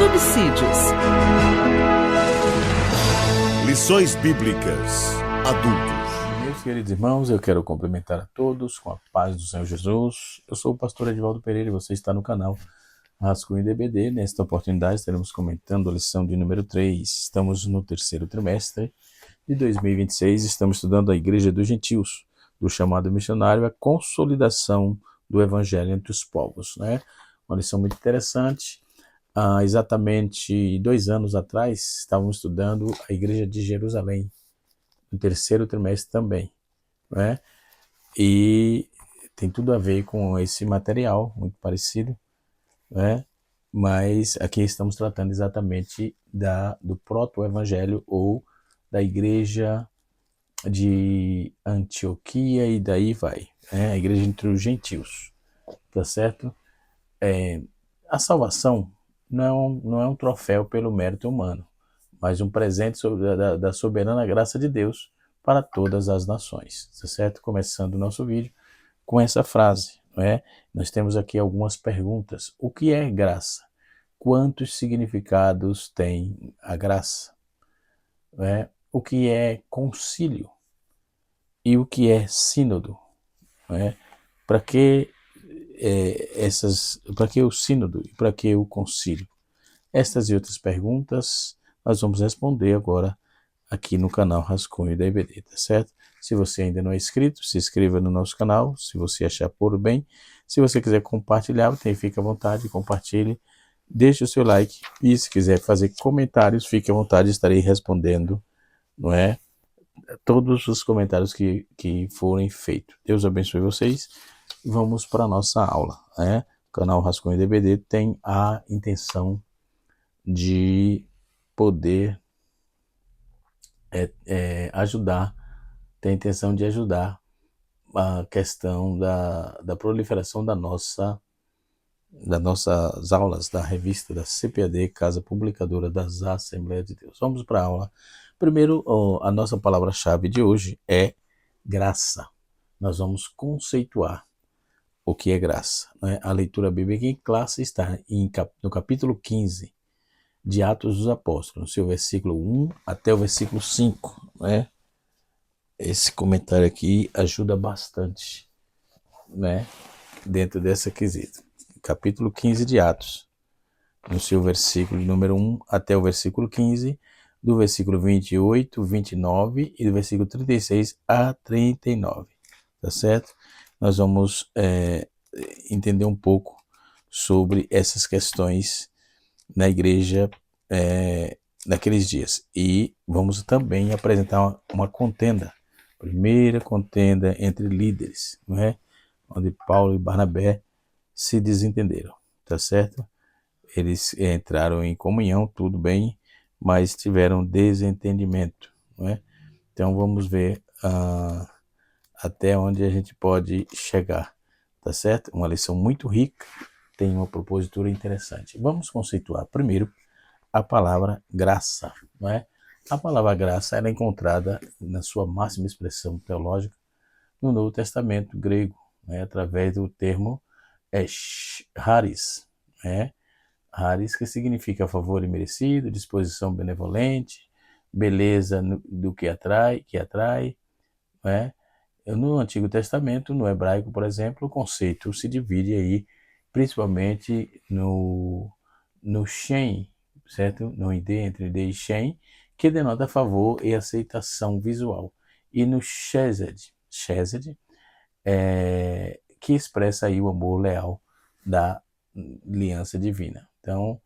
subsídios. Lições Bíblicas Adultos. Meus queridos irmãos, eu quero cumprimentar a todos com a paz do Senhor Jesus. Eu sou o pastor Edivaldo Pereira e você está no canal Rascunho DBD. Nesta oportunidade estaremos comentando a lição de número 3. Estamos no terceiro trimestre de 2026. Estamos estudando a Igreja dos Gentios, do chamado missionário, a consolidação do Evangelho entre os povos, né? Uma lição muito interessante. Há exatamente 2 anos atrás, estávamos estudando a Igreja de Jerusalém, no terceiro trimestre também, né? E tem tudo a ver com esse material, muito parecido, né? Mas aqui estamos tratando exatamente do proto-evangelho ou da Igreja de Antioquia e daí vai, né? A Igreja entre os gentios, tá certo? A salvação não é um troféu pelo mérito humano, mas um presente da soberana graça de Deus para todas as nações, tá certo? Começando o nosso vídeo com essa frase, não é? Nós temos aqui algumas perguntas. O que é graça? Quantos significados tem a graça? Não é? O que é concílio? E o que é sínodo? Não é? Para que para que o sínodo e para que o concílio? Estas e outras perguntas nós vamos responder agora aqui no canal Rascunho da EBD, tá certo? Se você ainda não é inscrito, se inscreva no nosso canal, se você achar por bem. Se você quiser compartilhar, fique à vontade, compartilhe, deixe o seu like e se quiser fazer comentários, fique à vontade, estarei respondendo, não é? Todos os comentários que forem feitos. Deus abençoe vocês. Vamos para a nossa aula, né? O canal Rascunho da EBD tem a intenção de poder ajudar, tem a intenção de ajudar a questão da proliferação das nossas aulas da revista da CPAD, Casa Publicadora das Assembleias de Deus. Vamos para a aula. Primeiro, a nossa palavra-chave de hoje é graça. Nós vamos conceituar o que é graça, né? A leitura bíblica em classe está no capítulo 15 de Atos dos Apóstolos, no seu versículo 1 até o versículo 5, né? Esse comentário aqui ajuda bastante, né? Dentro dessa quesito. Capítulo 15 de Atos, no seu versículo número 1 até o versículo 15, do versículo 28, 29 e do versículo 36 a 39, tá certo? Nós vamos entender um pouco sobre essas questões na igreja naqueles dias. E vamos também apresentar uma contenda, primeira contenda entre líderes, não é? Onde Paulo e Barnabé se desentenderam, tá certo? Eles entraram em comunhão, tudo bem, mas tiveram desentendimento, não é? Então vamos ver até onde a gente pode chegar, tá certo? Uma lição muito rica, tem uma propositura interessante. Vamos conceituar primeiro a palavra graça, não é? A palavra graça ela é encontrada na sua máxima expressão teológica no Novo Testamento grego, né? Através do termo charis, né? Charis, que significa favor imerecido, disposição benevolente, beleza do que atrai, né? No Antigo Testamento, no hebraico, por exemplo, o conceito se divide aí principalmente no shem, certo? No id, entre id e shem, que denota favor e aceitação visual. E no chesed, que expressa aí o amor leal da aliança divina. Então,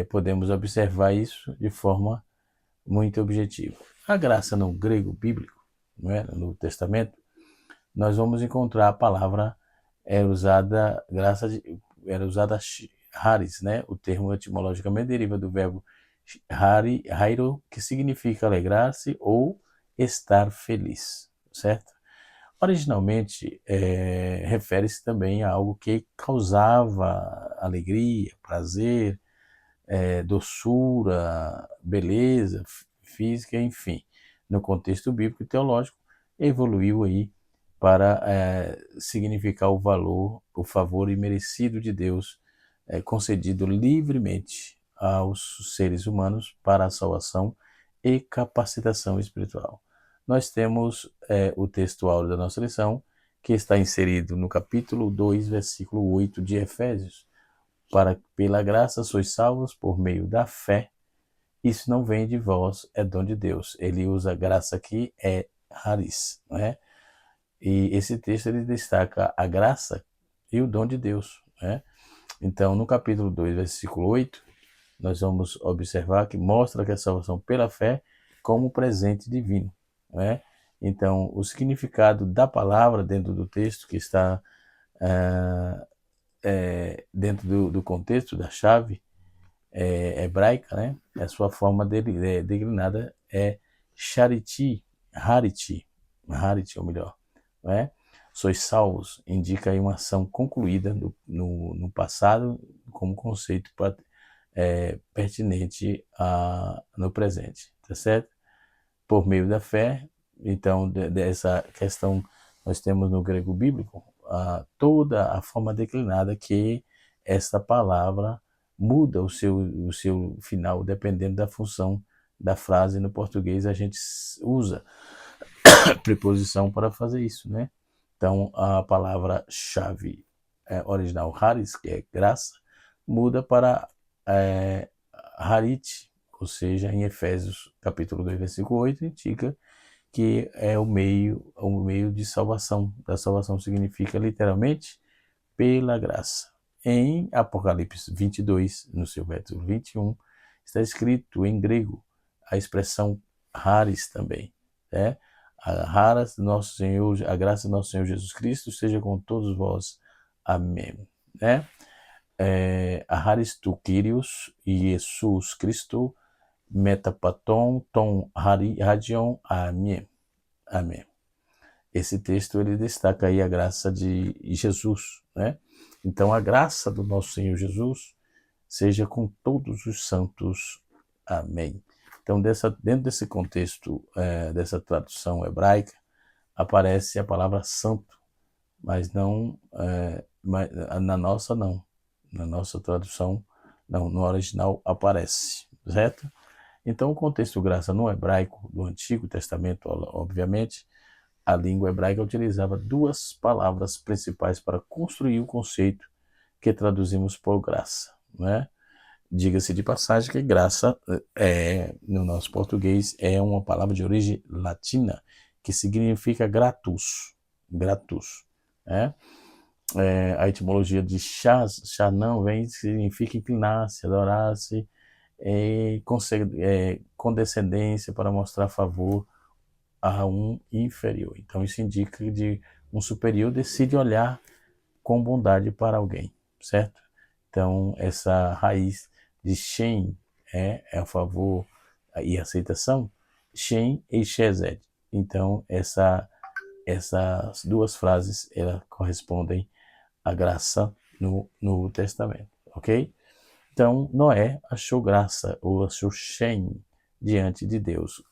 podemos observar isso de forma muito objetiva. A graça no grego bíblico, não é? No Testamento, nós vamos encontrar a palavra era usada charis, né? O termo etimologicamente deriva do verbo hairo, que significa alegrar-se ou estar feliz, certo? Originalmente, refere-se também a algo que causava alegria, prazer, doçura, beleza física, enfim. No contexto bíblico e teológico, evoluiu aí para significar o valor, o favor imerecido de Deus, concedido livremente aos seres humanos para a salvação e capacitação espiritual. Nós temos o texto áureo da nossa lição, que está inserido no capítulo 2, versículo 8 de Efésios. Para pela graça sois salvos por meio da fé. Isso não vem de vós, é dom de Deus. Ele usa graça aqui, é haris, né? E esse texto ele destaca a graça e o dom de Deus, né? Então, no capítulo 2, versículo 8, nós vamos observar que mostra que a salvação pela fé como presente divino, né? Então, o significado da palavra dentro do texto que está dentro do contexto da chave hebraica, né? A sua forma declinada é chariti, hariti, ou melhor, né? Sois salvos, indica aí uma ação concluída no passado como conceito pertinente no presente, tá certo? Por meio da fé. Então, dessa questão, nós temos no grego bíblico toda a forma declinada que esta palavra muda o seu final, dependendo da função da frase. No português, a gente usa a preposição para fazer isso, né? Então, a palavra-chave original, haris, que é graça, muda para harit, ou seja, em Efésios capítulo 2, versículo 8, indica que é o meio de salvação. Da salvação significa literalmente pela graça. Em Apocalipse 22, no seu versículo 21, está escrito em grego a expressão haris também, né? A graça do nosso Senhor Jesus Cristo seja com todos vós. Amém, né? Haris tu Kyrios Jesus Cristo metapaton ton radion. Amém. Amém. Esse texto ele destaca aí a graça de Jesus, né? Então, a graça do nosso Senhor Jesus seja com todos os santos. Amém. Então, dentro desse contexto, dessa tradução hebraica, aparece a palavra santo, mas não, na nossa não. Na nossa tradução, não, no original aparece, certo? Então, o contexto graça no hebraico do Antigo Testamento, obviamente, a língua hebraica utilizava duas palavras principais para construir o conceito que traduzimos por graça, né? Diga-se de passagem que graça, no nosso português, é uma palavra de origem latina que significa gratus, né? A etimologia de Shanam significa inclinar-se, adorar-se, condescendência para mostrar favor a um inferior. Então isso indica que um superior decide olhar com bondade para alguém, certo? Então essa raiz de Shem é a favor e aceitação, Shem e Shezed. Então essas duas frases elas correspondem à graça no Novo Testamento, ok? Então Noé achou graça ou achou Shem diante de Deus.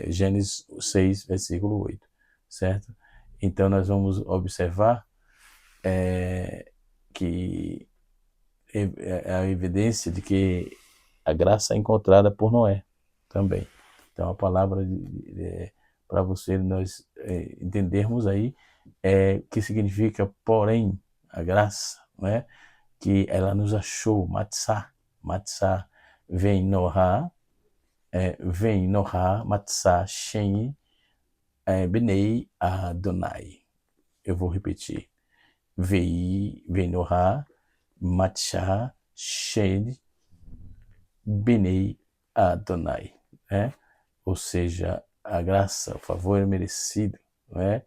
Gênesis 6, versículo 8, certo? Então nós vamos observar que a evidência de que a graça é encontrada por Noé também. Então a palavra para nós entendermos aí que significa porém a graça, né? Que ela nos achou, matzah vem noha matzah shen bnei Adonai. Eu vou repetir. Vem noha matzah shen bnei Adonai, né? Ou seja, a graça, o favor é merecido, né?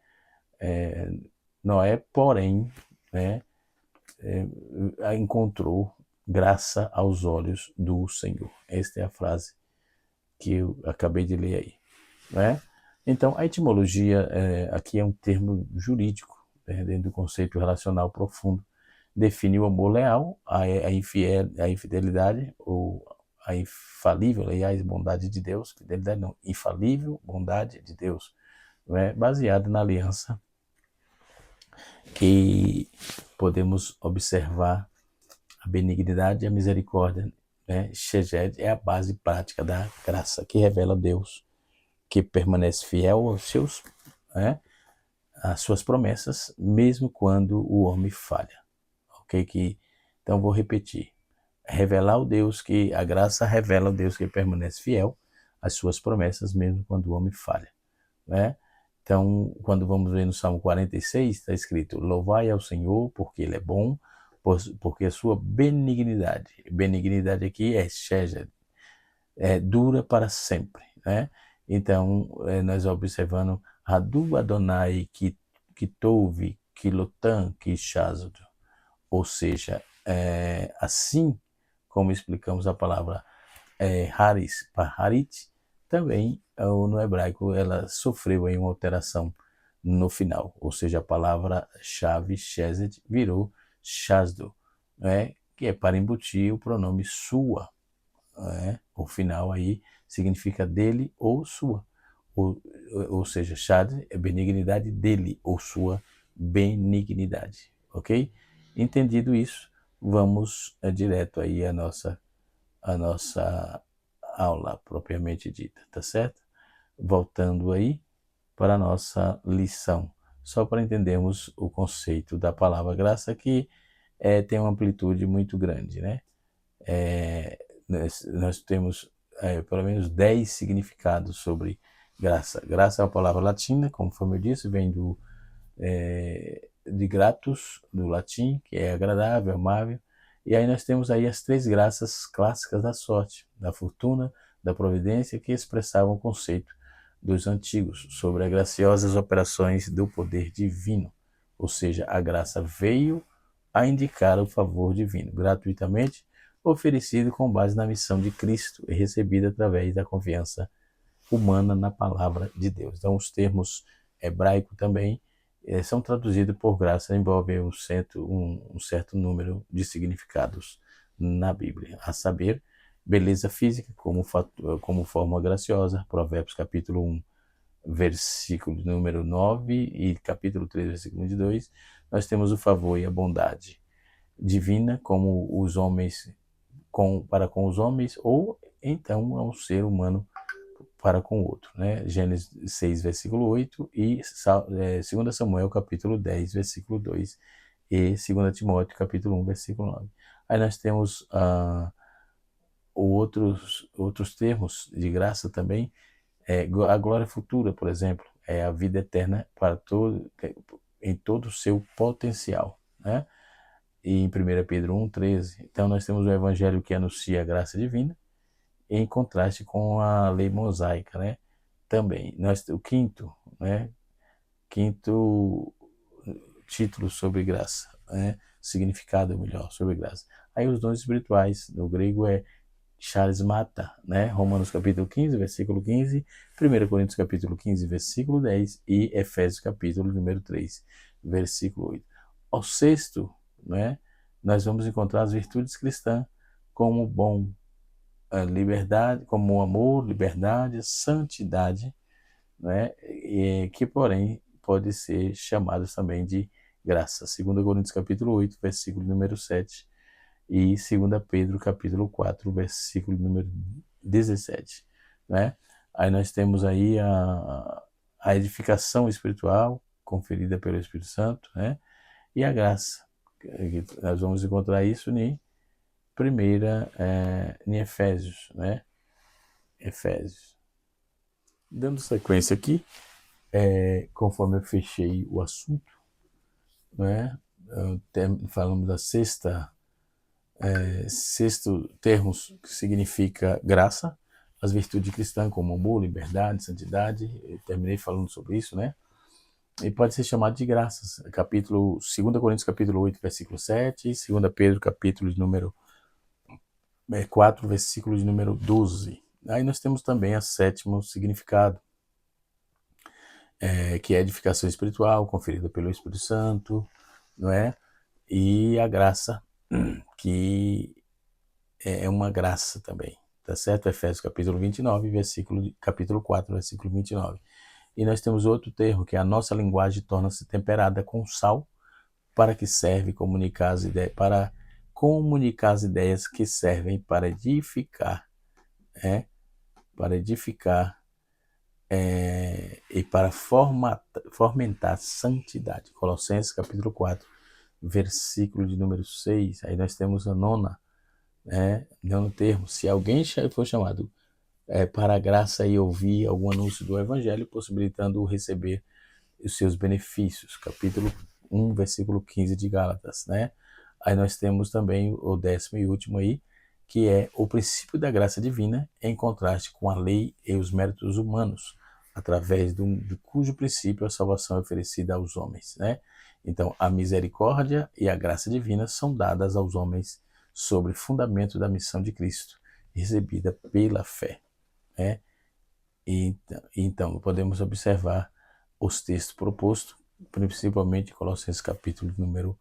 Noé, porém, né, encontrou graça aos olhos do Senhor. Esta é a frase que eu acabei de ler aí, né? Então, a etimologia aqui é um termo jurídico, dentro do conceito relacional profundo. Define o amor leal, a infidelidade, ou a infalível, aliás, bondade de Deus, fidelidade não, infalível bondade de Deus, né? Baseada na aliança que podemos observar a benignidade e a misericórdia né? Sheged é a base prática da graça, que revela Deus, que permanece fiel aos seus, né, às suas promessas, mesmo quando o homem falha. Ok? Então vou repetir. Revelar o Deus que a graça revela o Deus que permanece fiel às suas promessas, mesmo quando o homem falha, né? Então, quando vamos ver no Salmo 46, está escrito: louvai ao Senhor, porque Ele é bom, porque a sua benignidade aqui é Sheged, dura para sempre, né? Então, nós observando Hadu Adonai Kitov Kilotan Kishazod, ou seja, assim como explicamos a palavra Haris para Harit, também no hebraico ela sofreu aí uma alteração no final, ou seja, a palavra-chave Shezed virou Shazdo, né? Que é para embutir o pronome sua, o final aí significa dele ou sua, ou seja, Shad é benignidade dele ou sua benignidade, ok? Entendido isso, vamos direto aí a nossa aula propriamente dita, tá certo? Voltando aí para a nossa lição, só para entendermos o conceito da palavra graça, que tem uma amplitude muito grande, né? Nós temos pelo menos 10 significados sobre graça. Graça é uma palavra latina, conforme eu disse, vem de gratus, do latim, que é agradável, amável. E aí nós temos aí as 3 graças clássicas da sorte, da fortuna, da providência, que expressavam o conceito dos antigos sobre as graciosas operações do poder divino. Ou seja, a graça veio a indicar o favor divino, gratuitamente oferecido com base na missão de Cristo e recebido através da confiança humana na palavra de Deus. Então, os termos hebraico também são traduzidos por graça, envolvem um certo número de significados na Bíblia, a saber, beleza física como forma graciosa, Provérbios capítulo 1, versículo número 9 e capítulo 3, versículo 22, nós temos o favor e a bondade divina como os homens para com os homens, ou então é um ser humano para com o outro, né? Gênesis 6, versículo 8 e 2 Samuel, capítulo 10, versículo 2 e 2 Timóteo, capítulo 1, versículo 9. Aí nós temos outros termos de graça também, a glória futura, por exemplo, é a vida eterna em todo o seu potencial, né? E em 1 Pedro 1,13, então nós temos o evangelho que anuncia a graça divina, em contraste com a lei mosaica, né? Também, o quinto título sobre graça, né? Significado melhor sobre graça. Aí os dons espirituais, no grego é charismata, né? Romanos capítulo 15, versículo 15, 1 Coríntios capítulo 15, versículo 10 e Efésios capítulo número 3, versículo 8. Ao sexto, né, nós vamos encontrar as virtudes cristãs como liberdade, como amor, liberdade, santidade, né, que porém pode ser chamados também de graça. 2 Coríntios capítulo 8, versículo número 7 e 2 Pedro capítulo 4, versículo número 17, né? Aí nós temos aí a edificação espiritual conferida pelo Espírito Santo, né? E a graça. Nós vamos encontrar isso em Efésios, né? Efésios. Dando sequência aqui, conforme eu fechei o assunto, né? Falamos da sexto termo que significa graça, as virtudes cristãs como amor, liberdade, santidade. Eu terminei falando sobre isso, né? E pode ser chamado de graças. 2 Coríntios capítulo 8, versículo 7, 2 Pedro capítulo de número 4, versículo de número 12. Aí nós temos também a sétimo significado, que é a edificação espiritual conferida pelo Espírito Santo, não é? E a graça, que é uma graça também, tá certo? Efésios capítulo 29, capítulo 4, versículo 29. E nós temos outro termo, que é a nossa linguagem torna-se temperada com sal, para que serve comunicar as ideias, para comunicar as ideias que servem para edificar, para edificar e para fomentar a santidade. Colossenses capítulo 4, versículo de número 6. Aí nós temos a nono termo. Se alguém for chamado para a graça e ouvir algum anúncio do evangelho, possibilitando-o receber os seus benefícios. Capítulo 1, versículo 15 de Gálatas, Aí nós temos também o 10º e último aí, que é o princípio da graça divina em contraste com a lei e os méritos humanos, através do cujo princípio a salvação é oferecida aos homens, Então, a misericórdia e a graça divina são dadas aos homens sobre fundamento da missão de Cristo, recebida pela fé, Então, podemos observar os textos propostos, principalmente Colossenses capítulo número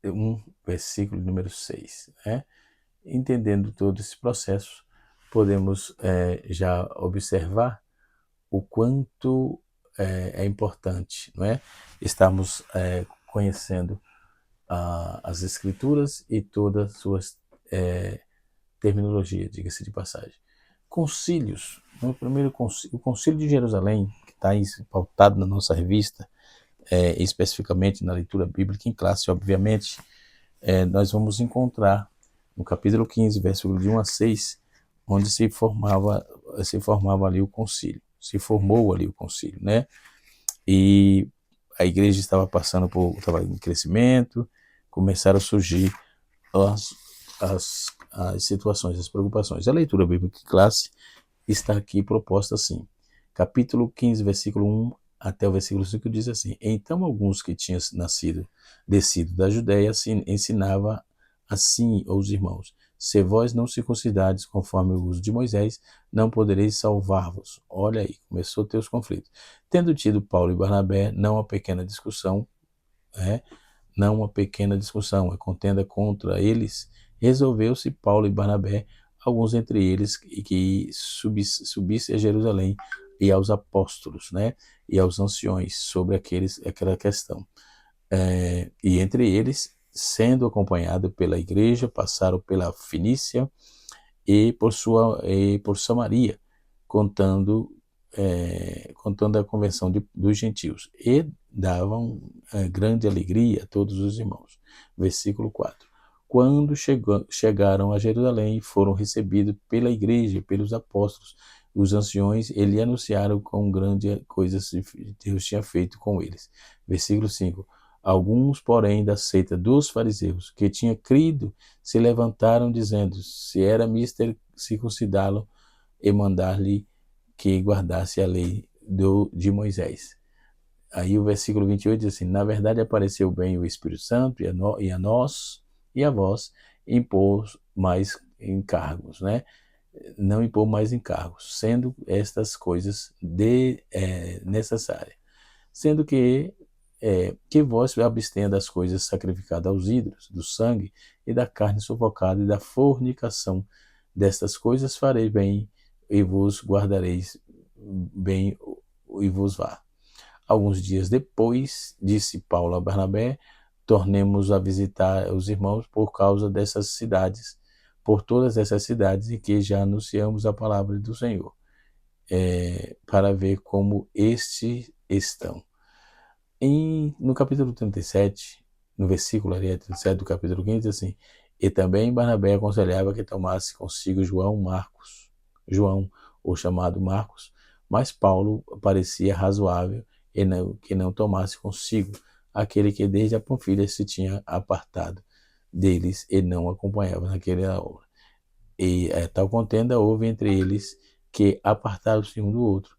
1, versículo número 6. Entendendo todo esse processo, podemos já observar o quanto é importante, estarmos conhecendo as Escrituras e todas as suas terminologias, diga-se de passagem. Concílios. O primeiro o Concílio de Jerusalém, que está pautado na nossa revista, especificamente na leitura bíblica em classe, obviamente, nós vamos encontrar no capítulo 15, versículo de 1 a 6, onde se formava ali o concílio, se formou ali o concílio, E a igreja estava estava em crescimento, começaram a surgir as situações, as preocupações. A leitura bíblica em classe está aqui proposta assim. Capítulo 15, versículo 1 até o versículo 5 diz assim: Então alguns que tinham descido da Judéia ensinava assim aos irmãos: Se vós não circuncidares conforme o uso de Moisés, não podereis salvar-vos. Olha aí, começou a ter os conflitos. Tendo tido Paulo e Barnabé, não uma pequena discussão, a contenda contra eles, resolveu-se Paulo e Barnabé, alguns entre eles, que subisse a Jerusalém e aos apóstolos, e aos anciões sobre aquela questão. E entre eles, sendo acompanhado pela igreja, passaram pela Fenícia e por Samaria, contando a conversão dos gentios, e davam grande alegria a todos os irmãos. Versículo 4. Quando chegaram a Jerusalém, foram recebidos pela igreja, pelos apóstolos, os anciões, e lhe anunciaram com grande coisa Deus tinha feito com eles. Versículo 5. Alguns, porém, da seita dos fariseus, que tinham crido, se levantaram, dizendo: Se era mister circuncidá-lo e mandar-lhe que guardasse a lei de Moisés. Aí o versículo 28 diz assim: Na verdade apareceu bem o Espírito Santo e a nós e a vós impor mais encargos, Não impor mais encargos, sendo estas coisas necessárias. Sendo que vós abstenha das coisas sacrificadas aos ídolos, do sangue e da carne sufocada e da fornicação. Destas coisas farei bem e vos guardareis bem e vos vá. Alguns dias depois, disse Paulo a Barnabé: Tornemos a visitar os irmãos por causa dessas cidades, por todas essas cidades em que já anunciamos a palavra do Senhor, para ver como estes estão. No capítulo 37, no versículo 37 do capítulo 15, diz assim: E também Barnabé aconselhava que tomasse consigo João, o chamado Marcos, mas Paulo parecia razoável que não tomasse consigo aquele que desde a Panfilha se tinha apartado deles e não acompanhava naquela obra. E tal contenda houve entre eles, que apartaram-se um do outro.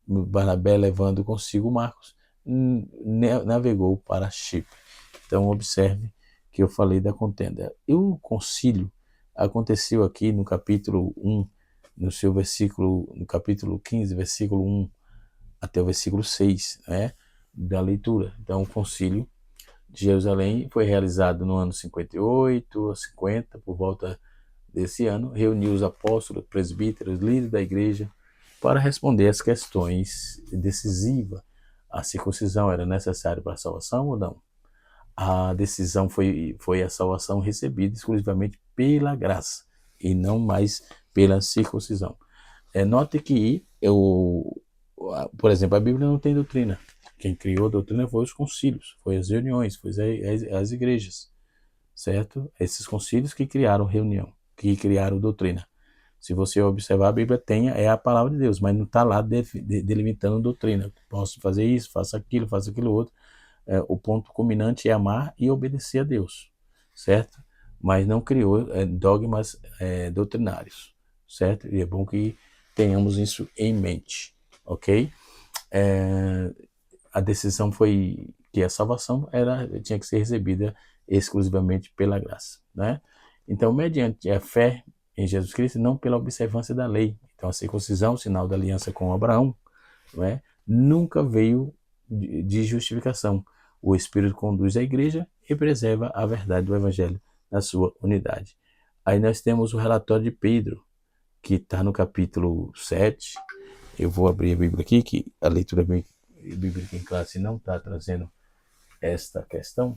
Barnabé, levando consigo Marcos, navegou para Chipre. Então observe que eu falei da contenda. E o concílio aconteceu aqui no capítulo 1, no capítulo 15, versículo 1 até o versículo 6, da leitura. Então o concílio de Jerusalém foi realizado no ano 58 a 50, por volta desse ano. Reuniu os apóstolos, presbíteros, líderes da igreja para responder às questões decisivas. A circuncisão era necessária para a salvação ou não? a decisão foi a salvação recebida exclusivamente pela graça e não mais pela circuncisão. Note que, por exemplo, a Bíblia não tem doutrina. Quem criou a doutrina foi os concílios, foi as reuniões, foi as igrejas, certo? Esses concílios que criaram reunião, que criaram doutrina. Se você observar, a Bíblia é a palavra de Deus, mas não está lá delimitando doutrina. Posso fazer isso, faça aquilo outro. O ponto culminante é amar e obedecer a Deus, certo? Mas não criou dogmas doutrinários, certo? E é bom que tenhamos isso em mente, ok? A decisão foi que a salvação tinha que ser recebida exclusivamente pela graça, né? Então, mediante a fé em Jesus Cristo, não pela observância da lei. Então, a circuncisão, sinal da aliança com Abraão, não é? Nunca veio de justificação. O Espírito conduz a igreja e preserva a verdade do Evangelho na sua unidade. Aí nós temos o relatório de Pedro, que está no capítulo 7. Eu vou abrir a Bíblia aqui, que a leitura bíblica em classe não está trazendo esta questão,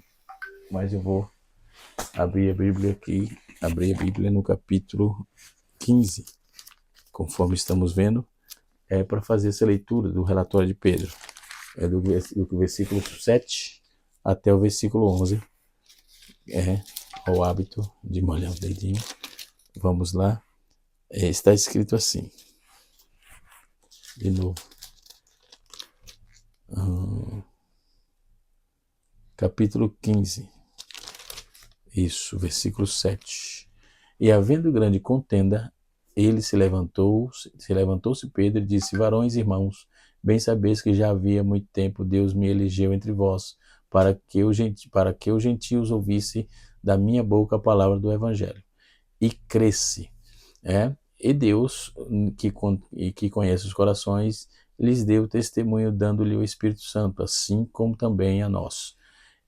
mas eu vou abrir a Bíblia aqui, no capítulo 15, conforme estamos vendo, para fazer essa leitura do relatório de Pedro. Do versículo 7 até o versículo 11. O hábito de molhar o dedinho. Vamos lá. Está escrito assim. De novo. Capítulo 15. Isso, versículo 7. E havendo grande contenda, ele se levantou-se Pedro e disse: Varões, irmãos, bem sabeis que já havia muito tempo Deus me elegeu entre vós, para que os gentios ouvissem da minha boca a palavra do Evangelho, e cresce. E Deus, que conhece os corações, lhes deu testemunho, dando-lhe o Espírito Santo, assim como também a nós.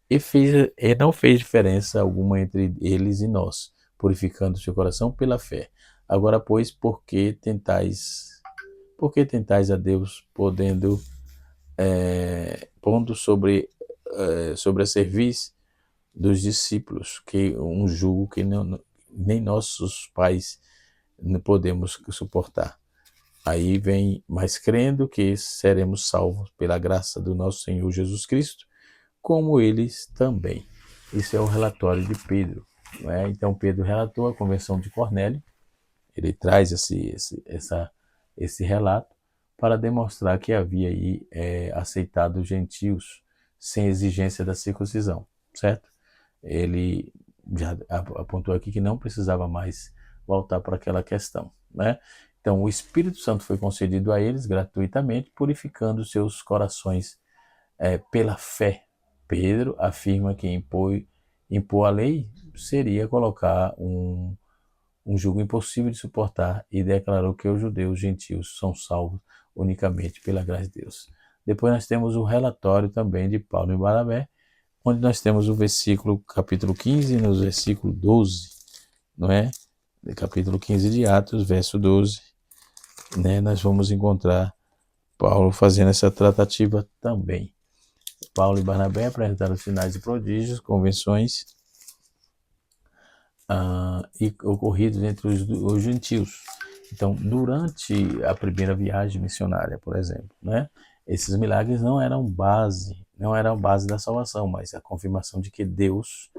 E não fez diferença alguma entre eles e nós, purificando seu coração pela fé. Agora, pois, por que tentais a Deus, pondo sobre a cerviz dos discípulos que um jugo que nem nossos pais não podemos suportar? Aí vem, mas crendo que seremos salvos pela graça do nosso Senhor Jesus Cristo, como eles também. Isso é o relatório de Pedro. Não é? Então Pedro relatou a conversão de Cornélio. Ele traz esse relato para demonstrar que havia aí aceitado os gentios sem exigência da circuncisão, certo? Ele já apontou aqui que não precisava mais voltar para aquela questão, né? Então o Espírito Santo foi concedido a eles gratuitamente, purificando seus corações pela fé. Pedro afirma que impor a lei seria colocar um jugo impossível de suportar, e declarou que os judeus e gentios são salvos unicamente pela graça de Deus. Depois nós temos o relatório também de Paulo e Barnabé, onde nós temos o versículo, capítulo 15, no versículo 12, não é? Capítulo 15 de Atos, verso 12, né? Nós vamos encontrar Paulo fazendo essa tratativa também. Paulo e Barnabé apresentaram sinais e prodígios, convenções e ocorridos entre os gentios. Então, durante a primeira viagem missionária, por exemplo, né, esses milagres não eram base da salvação, mas a confirmação de que Deus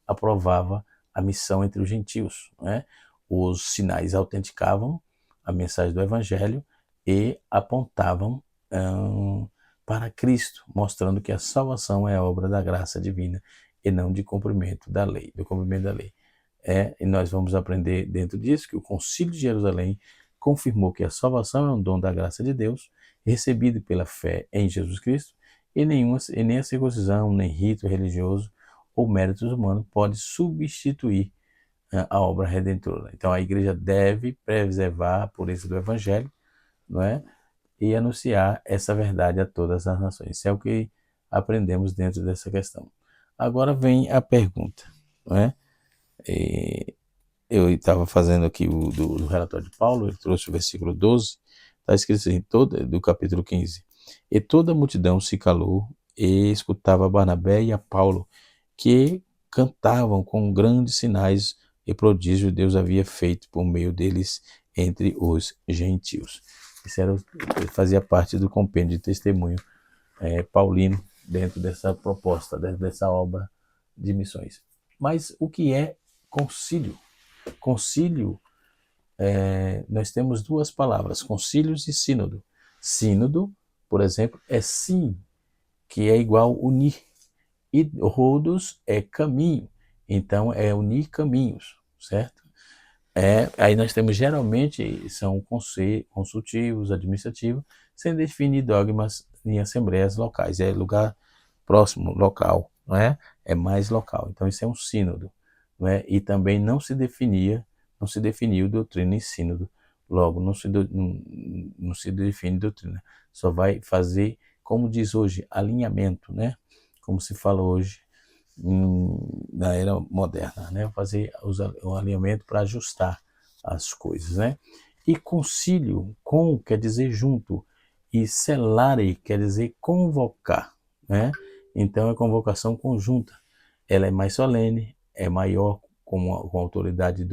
aprovava a missão entre os gentios, né? Os sinais autenticavam a mensagem do Evangelho e apontavam para Cristo, mostrando que a salvação é a obra da graça divina e não do cumprimento da lei. E nós vamos aprender dentro disso que o Concílio de Jerusalém confirmou que a salvação é um dom da graça de Deus, recebido pela fé em Jesus Cristo, e nem a circuncisão, nem rito religioso ou méritos humanos pode substituir a obra redentora. Então a igreja deve preservar a pureza do Evangelho, não é? E anunciar essa verdade a todas as nações. Isso é o que aprendemos dentro dessa questão. Agora vem a pergunta, não é? Eu estava fazendo aqui do relatório de Paulo, ele trouxe o versículo 12, está escrito assim, do capítulo 15. E toda a multidão se calou e escutava a Barnabé e a Paulo, que cantavam com grandes sinais e prodígios Deus havia feito por meio deles entre os gentios. Isso fazia parte do compêndio de testemunho paulino dentro dessa proposta, dessa obra de missões. Mas o que é concílio? Concílio, nós temos duas palavras, concílios e sínodo. Sínodo, por exemplo, é sim, que é igual unir. E rodos é caminho, então é unir caminhos, certo? Aí nós temos geralmente, são consultivos, administrativos, sem definir dogmas em assembleias locais, é lugar próximo, local, não é? É mais local, então isso é um sínodo, não é? E também não se definiu doutrina em sínodo, logo não se define doutrina, só vai fazer, como diz hoje, alinhamento, né? Como se fala hoje na era moderna, né? Fazer o alinhamento para ajustar as coisas, né? E concílio, quer dizer junto, e celare quer dizer convocar, né? Então é convocação conjunta. Ela é mais solene, é maior com autoridade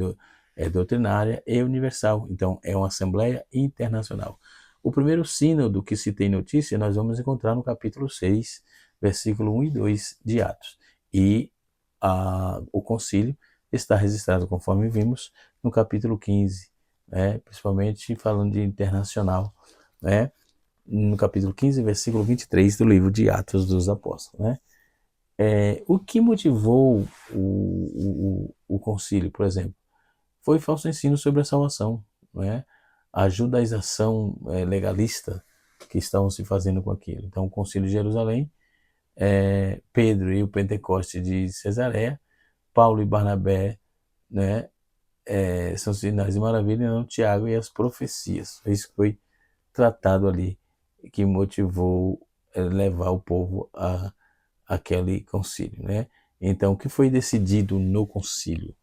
doutrinária e universal. Então é uma assembleia internacional. O primeiro sínodo que se tem notícia nós vamos encontrar no capítulo 6, versículo 1 e 2 de Atos. E o concílio está registrado, conforme vimos, no capítulo 15, principalmente falando de internacional, no capítulo 15, versículo 23 do livro de Atos dos Apóstolos. O que motivou o concílio, por exemplo, foi falso ensino sobre a salvação, a judaização legalista que estavam se fazendo com aquilo. Então, o concílio de Jerusalém, Pedro e o Pentecoste de Cesareia, Paulo e Barnabé, são sinais de maravilha, não Tiago e as profecias. Isso foi tratado ali, que motivou levar o povo a aquele concílio, Então, o que foi decidido no concílio,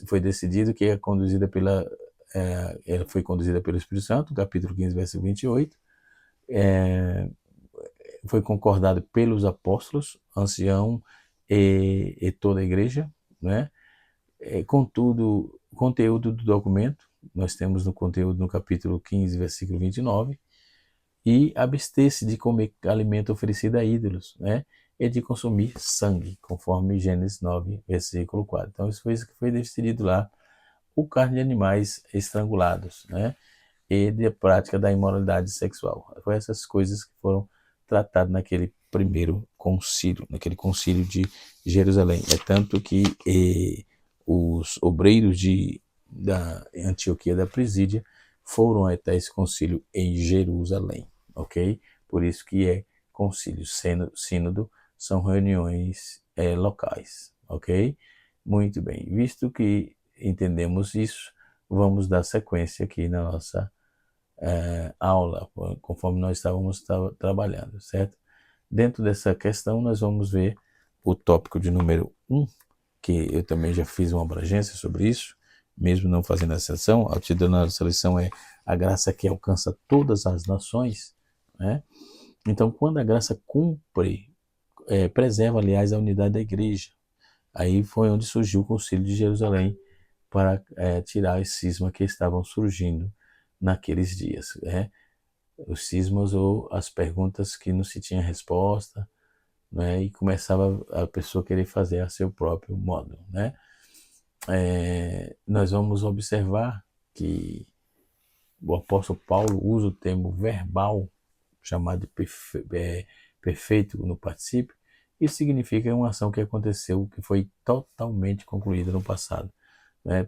foi decidido que ela foi conduzida pelo Espírito Santo, capítulo 15, versículo 28, foi concordado pelos apóstolos, ancião e toda a igreja, Contudo, o conteúdo do documento, nós temos no conteúdo no capítulo 15, versículo 29, e abster-se de comer alimento oferecido a ídolos, e de consumir sangue, conforme Gênesis 9, versículo 4. Então, isso foi decidido lá, o carne de animais estrangulados, e de prática da imoralidade sexual. Foi essas coisas que foram tratadas naquele primeiro concílio, naquele concílio de Jerusalém. É tanto que os obreiros da Antioquia da Presídia foram até esse concílio em Jerusalém, ok? Por isso que é concílio. Sínodo são reuniões locais, ok? Muito bem. Visto que entendemos isso, vamos dar sequência aqui na nossa aula, conforme nós estávamos trabalhando, certo? Dentro dessa questão, nós vamos ver o tópico de número 1, que eu também já fiz uma abrangência sobre isso, mesmo não fazendo a seleção. O título da nossa lição é A Graça que Alcança Todas as Nações. Então, quando a graça cumpre, preserva, aliás, a unidade da igreja. Aí foi onde surgiu o Concílio de Jerusalém para tirar os cismas que estavam surgindo naqueles dias. Os cismas ou as perguntas que não se tinha resposta, e começava a pessoa querer fazer a seu próprio modo. Nós vamos observar que o apóstolo Paulo usa o termo verbal, chamado de perfeito no particípio. Isso significa uma ação que aconteceu, que foi totalmente concluída no passado.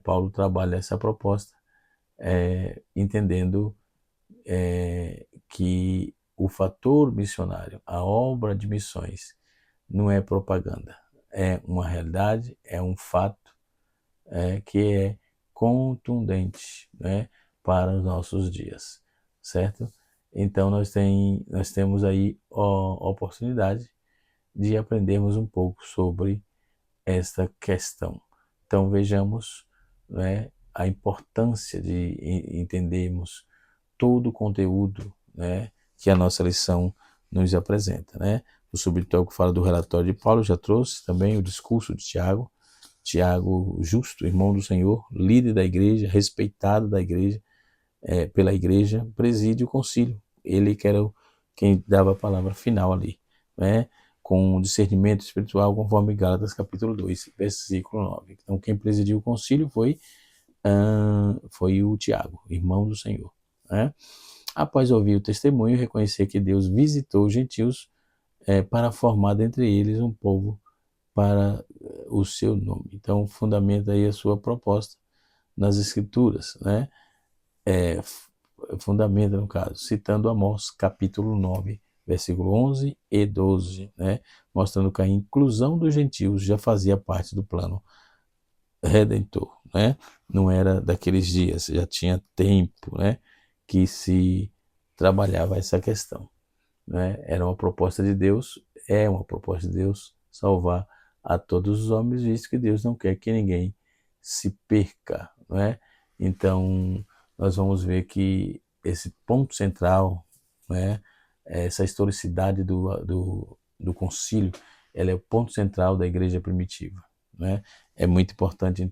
Paulo trabalha essa proposta, entendendo que o fator missionário, a obra de missões, não é propaganda, é uma realidade, é um fato que é contundente, para os nossos dias, certo? Então nós temos aí a oportunidade de aprendermos um pouco sobre esta questão. Então vejamos a importância de entendermos todo o conteúdo que a nossa lição nos apresenta. o subtópico fala do relatório de Paulo, já trouxe também o discurso de Tiago. Tiago, justo, irmão do Senhor, líder da igreja, respeitado da igreja, pela igreja, preside o concílio. Ele que era quem dava a palavra final ali, né? Com discernimento espiritual, conforme Gálatas capítulo 2, versículo 9. Então, quem presidiu o concílio foi o Tiago, irmão do Senhor, né? Após ouvir o testemunho, reconhecer que Deus visitou os gentios para formar dentre eles um povo para o seu nome. Então, fundamenta aí a sua proposta nas Escrituras, né? Fundamenta, no caso, citando Amós, capítulo 9, versículo 11 e 12, né? Mostrando que a inclusão dos gentios já fazia parte do plano redentor, né? Não era daqueles dias, já tinha tempo, né, que se trabalhava essa questão, né? Era uma proposta de Deus, é uma proposta de Deus salvar a todos os homens, visto que Deus não quer que ninguém se perca, não é? Então, nós vamos ver que esse ponto central, né, essa historicidade do concílio, ela é o ponto central da igreja primitiva, né? É muito importante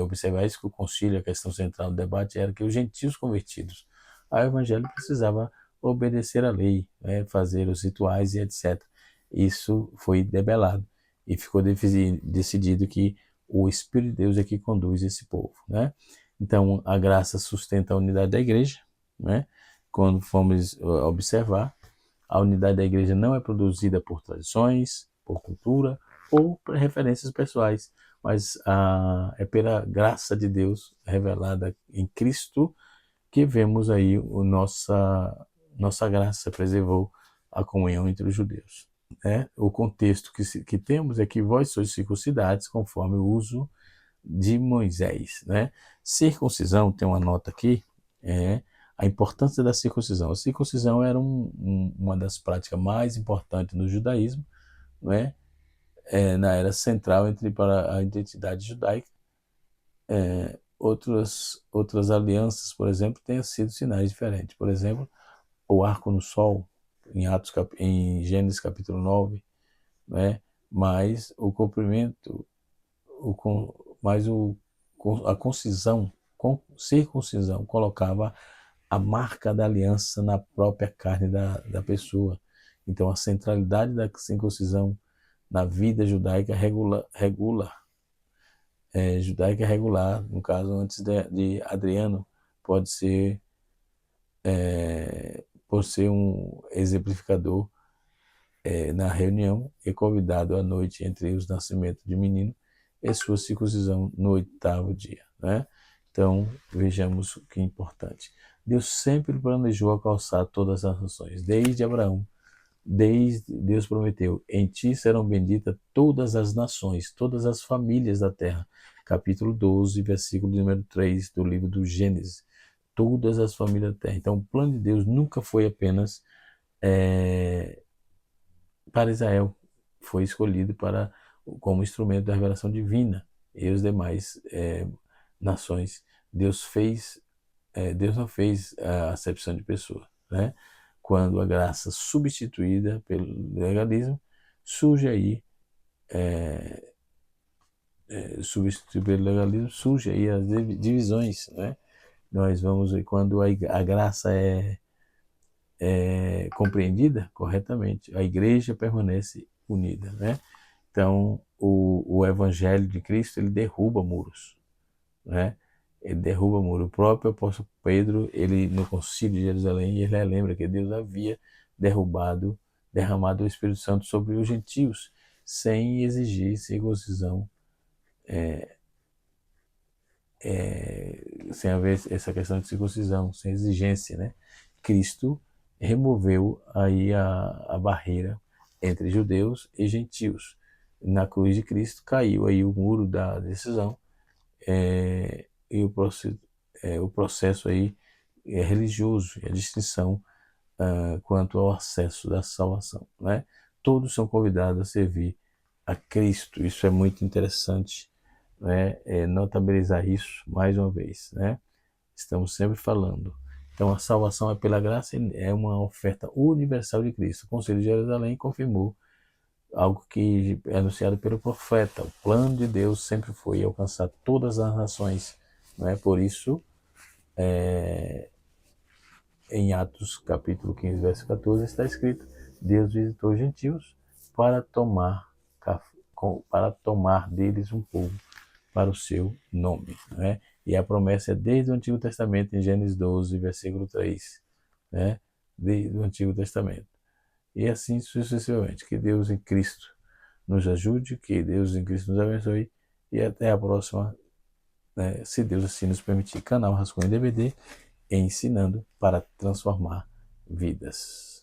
observar isso, que o concílio, a questão central do debate era que os gentios convertidos ao evangelho precisava obedecer à lei, né, fazer os rituais e etc. Isso foi debelado e ficou decidido que o Espírito de Deus é que conduz esse povo, né? Então, a graça sustenta a unidade da igreja, né? Quando formos observar, a unidade da igreja não é produzida por tradições, por cultura ou por referências pessoais, mas é pela graça de Deus revelada em Cristo que vemos aí nossa graça preservou a comunhão entre os judeus, né? O contexto que temos é que vós sois circuncidados conforme o uso de Moisés, né? Circuncisão, tem uma nota aqui, a importância da circuncisão. A circuncisão era uma das práticas mais importantes no judaísmo, né? Na era central para a identidade judaica. Outras alianças, por exemplo, têm sido sinais diferentes. Por exemplo, o arco no sol, em Gênesis capítulo 9, né? Mas o cumprimento, a circuncisão colocava a marca da aliança na própria carne da pessoa. Então, a centralidade da circuncisão na vida judaica judaica regular, no caso antes de Adriano, pode ser por ser um exemplificador na reunião e convidado à noite entre os nascimentos de menino e sua circuncisão no 8º dia, né? Então, vejamos o que é importante. Deus sempre planejou alcançar todas as nações, desde Abraão. Deus prometeu, em ti serão benditas todas as nações, todas as famílias da terra. Capítulo 12, versículo número 3 do livro do Gênesis. Todas as famílias da terra. Então, o plano de Deus nunca foi apenas para Israel. Foi escolhido como instrumento da revelação divina. E os demais nações. Deus não fez a acepção de pessoa, né? Quando a graça substituída pelo legalismo, surge aí as divisões, né? Nós vamos ver quando a graça é compreendida corretamente, a igreja permanece unida, né? Então, o evangelho de Cristo, ele derruba muros, né? Ele derruba muro. O próprio apóstolo Pedro, ele no concílio de Jerusalém, ele lembra que Deus havia derramado o Espírito Santo sobre os gentios, sem exigir circuncisão, sem haver essa questão de circuncisão, sem exigência, né? Cristo removeu aí a barreira entre judeus e gentios. Na cruz de Cristo caiu aí o muro da decisão, e o processo aí é religioso, e a distinção quanto ao acesso da salvação, né? Todos são convidados a servir a Cristo. Isso é muito interessante, né? Notabilizar isso mais uma vez, né? Estamos sempre falando. Então a salvação é pela graça e é uma oferta universal de Cristo. O Concílio de Jerusalém confirmou algo que é anunciado pelo profeta. O plano de Deus sempre foi alcançar todas as nações. Não é? Por isso, em Atos capítulo 15, verso 14, está escrito: Deus visitou os gentios para tomar deles um povo para o seu nome. Né? E a promessa é desde o Antigo Testamento, em Gênesis 12, versículo 3. Né? Desde o Antigo Testamento. E assim sucessivamente. Que Deus em Cristo nos ajude, que Deus em Cristo nos abençoe. E até a próxima, né? Se Deus assim nos permitir. Canal Rascunho DVD, ensinando para transformar vidas.